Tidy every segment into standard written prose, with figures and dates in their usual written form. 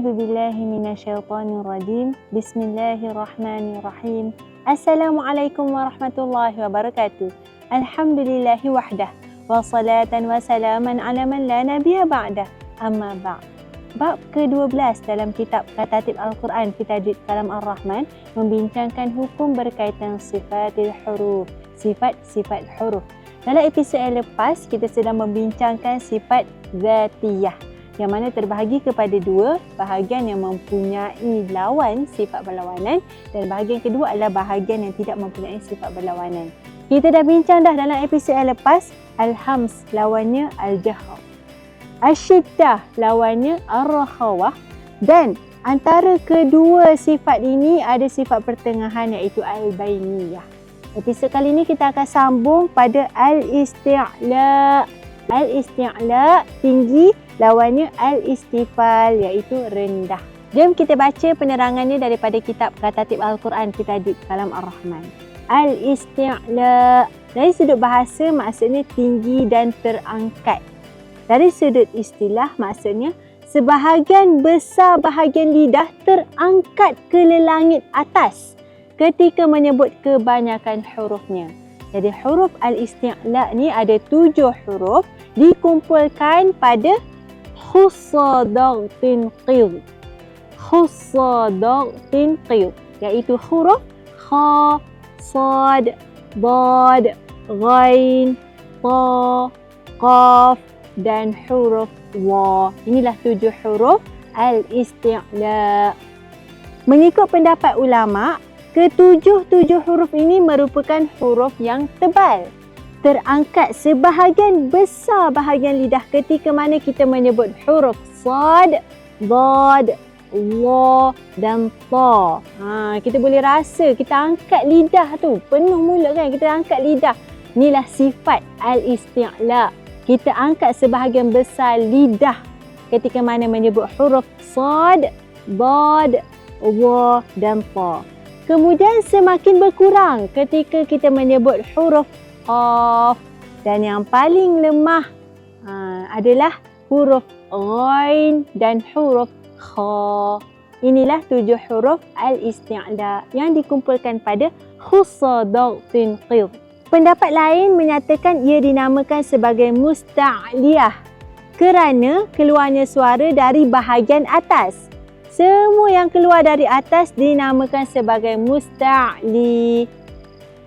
A'udzu billahi minasyaitonir rajim. Bismillahirrahmanirrahim. Assalamualaikum warahmatullahi wabarakatuh. Alhamdulillahi wahdah. Wa salatan wa salaman ala man la nabiyya ba'dah. Amma ba'd. Bab ke-12 dalam kitab Katatib Al-Quran fi Tajwid Kalam Ar-Rahman membincangkan hukum berkaitan sifatil huruf, sifat-sifat huruf. Dalam episod yang lepas, kita sedang membincangkan sifat zatiyah yang mana terbahagi kepada dua, bahagian yang mempunyai lawan sifat berlawanan dan bahagian kedua adalah bahagian yang tidak mempunyai sifat berlawanan. Kita dah bincang dah dalam episod yang lepas, al-hams lawannya al-jahr, asyiddah lawannya ar-rakhawah, dan antara kedua sifat ini ada sifat pertengahan iaitu al-bainiyah. Episod kali ini kita akan sambung pada al-isti'la. Al-isti'la tinggi, lawannya al-istifal iaitu rendah. Jom kita baca penerangannya daripada kitab Katatib Al-Quran fi Tajwid Kalam Ar-Rahman. Al-isti'la dari sudut bahasa maksudnya tinggi dan terangkat. Dari sudut istilah maksudnya sebahagian besar bahagian lidah terangkat ke langit atas ketika menyebut kebanyakan hurufnya. Jadi huruf al-isti'la ni ada 7 huruf dikumpulkan pada khussadagtin qid. Khussadagtin qid iaitu huruf kha, sad, dad, ghain, ta, qaf dan huruf wa. Inilah 7 huruf al-isti'la. Mengikut pendapat ulama, ketujuh huruf ini merupakan huruf yang tebal. Terangkat sebahagian besar bahagian lidah ketika mana kita menyebut huruf sad, dad, wa dan ta. Kita boleh rasa kita angkat lidah tu, penuh mulut kan, kita angkat lidah. Inilah sifat al-isti'la. Kita angkat sebahagian besar lidah ketika mana menyebut huruf sad, dad, wa dan ta. Kemudian semakin berkurang ketika kita menyebut huruf qaf, dan yang paling lemah adalah huruf ghain dan huruf kha. Inilah 7 huruf al-isti'la yang dikumpulkan pada khussadagtin qid. Pendapat lain menyatakan ia dinamakan sebagai musta'liyah kerana keluarnya suara dari bahagian atas. Semua yang keluar dari atas dinamakan sebagai musta'li.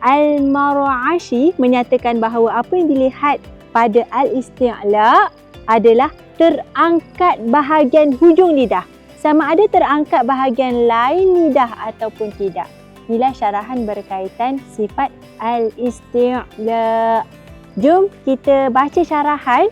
Al-Mar'ashi menyatakan bahawa apa yang dilihat pada al-isti'la adalah terangkat bahagian hujung lidah. Sama ada terangkat bahagian lain lidah ataupun tidak. Inilah syarahan berkaitan sifat al-isti'la. Jom kita baca syarahan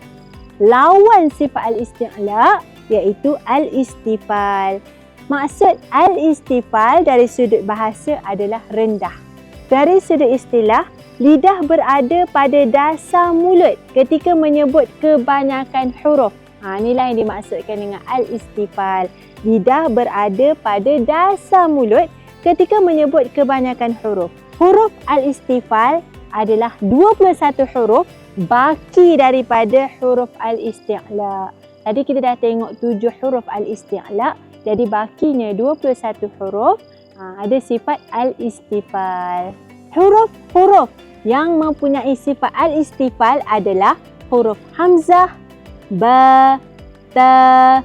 lawan sifat al-isti'la iaitu al-istifal. Maksud al-istifal dari sudut bahasa adalah rendah. Dari sudut istilah, lidah berada pada dasar mulut ketika menyebut kebanyakan huruf. Inilah yang dimaksudkan dengan al-istifal. Lidah berada pada dasar mulut ketika menyebut kebanyakan huruf. Huruf al-istifal adalah 21 huruf baki daripada huruf al-isti'la. Tadi kita dah tengok 7 huruf al-isti'la, jadi bakinya 21 huruf ada sifat al-istifal. Huruf-huruf yang mempunyai sifat al-istifal adalah huruf hamzah, ba, ta,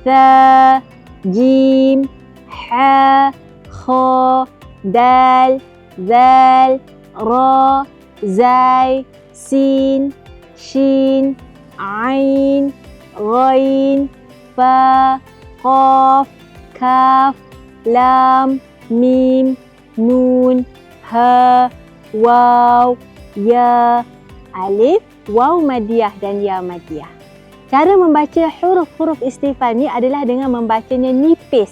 tha, jim, ha, kha, dal, zal, ra, zai, sin, shin, ain, ghain, fa, qaf, kaf, lam, mim, nun, ha, waw, ya, alif, waw madiyah dan ya madiyah. Cara membaca huruf-huruf istifal ni adalah dengan membacanya nipis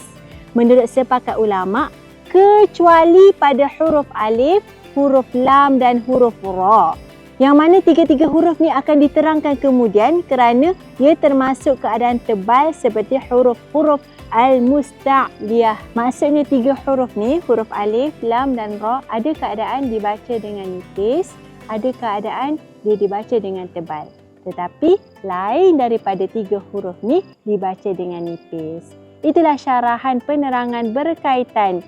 menurut sepakat ulama, kecuali pada huruf alif, huruf lam dan huruf ra. Yang mana tiga-tiga huruf ni akan diterangkan kemudian kerana ia termasuk keadaan tebal seperti huruf-huruf al-musta'liyah. Maksudnya 3 huruf ni, huruf alif, lam dan ra, ada keadaan dibaca dengan nipis, ada keadaan dia dibaca dengan tebal. Tetapi lain daripada 3 huruf ni dibaca dengan nipis. Itulah syarahan penerangan berkaitan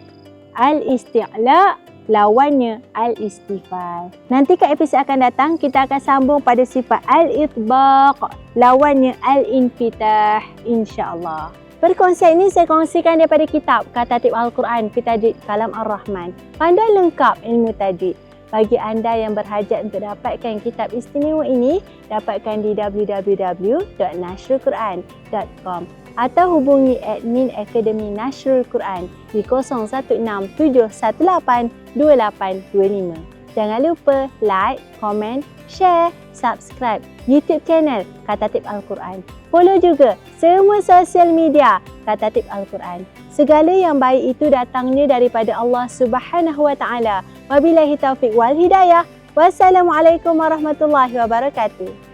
al-isti'la, lawannya al-istifal. Nanti kat episod akan datang, kita akan sambung pada sifat al-itbaq, lawannya al-infitah, insya-Allah. Perkongsian ini saya kongsikan daripada kitab Katatib Al-Quran Fitajid Kalam Ar-Rahman. Pandai lengkap ilmu tajwid. Bagi anda yang berhajat untuk dapatkan kitab istimewa ini, dapatkan di www.nashrulquran.com atau hubungi admin Akademi Nashrul Quran di 0167182825. Jangan lupa like, komen, share, subscribe YouTube channel Katatib Al-Quran. Follow juga semua sosial media Katatib Al-Quran. Segala yang baik itu datangnya daripada Allah Subhanahu Wa Taala. Wabillahi taufiq wal hidayah. Wassalamualaikum warahmatullahi wabarakatuh.